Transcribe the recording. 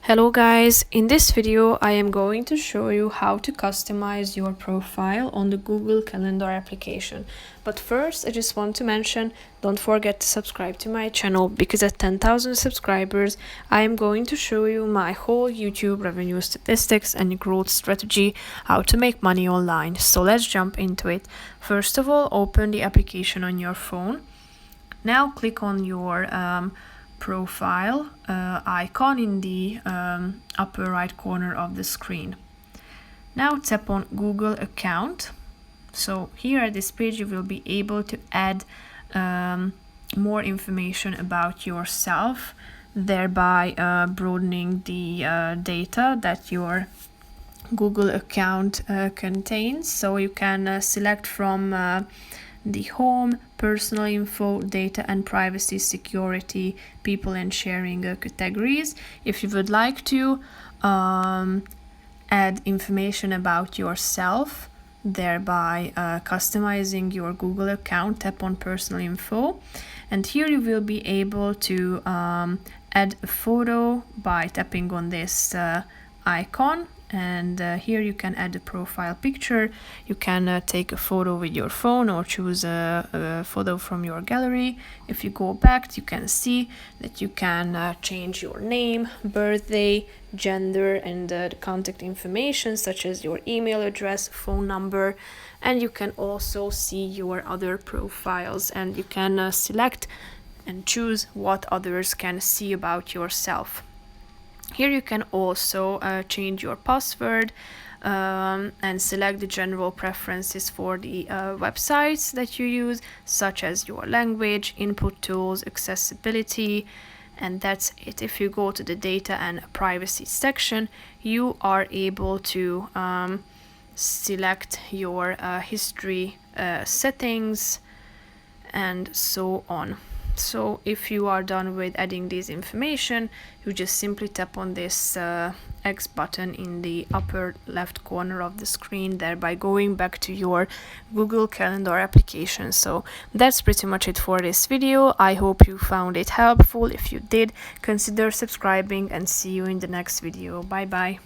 Hello guys, in this video I am going to show you how to customize your profile on the Google Calendar application. But first I just want to mention, don't forget to subscribe to my channel because at 10,000 subscribers I am going to show you my whole YouTube revenue statistics and growth strategy, how to make money online. So let's jump into it. First of all, open the application on your phone. Now click on your profile icon in the upper right corner of the screen. Now tap on Google account. So here at this page you will be able to add more information about yourself, thereby broadening the data that your Google account contains. So you can select from the home, personal info, data and privacy, security, people and sharing categories. If you would like to add information about yourself, thereby customizing your Google account, tap on personal info, and here you will be able to add a photo by tapping on this icon. And here you can add a profile picture. You can take a photo with your phone or choose a photo from your gallery. If you go back, you can see that you can change your name, birthday, gender, and the contact information such as your email address, phone number, and you can also see your other profiles, and you can select and choose what others can see about yourself. Here you can also change your password and select the general preferences for the websites that you use, such as your language, input tools, accessibility, and that's it. If you go to the data and privacy section, you are able to select your history settings and so on. So if you are done with adding this information, you just simply tap on this X button in the upper left corner of the screen, thereby going back to your Google Calendar application. So that's pretty much it for this video. I hope you found it helpful. If you did, consider subscribing and see you in the next video. Bye bye.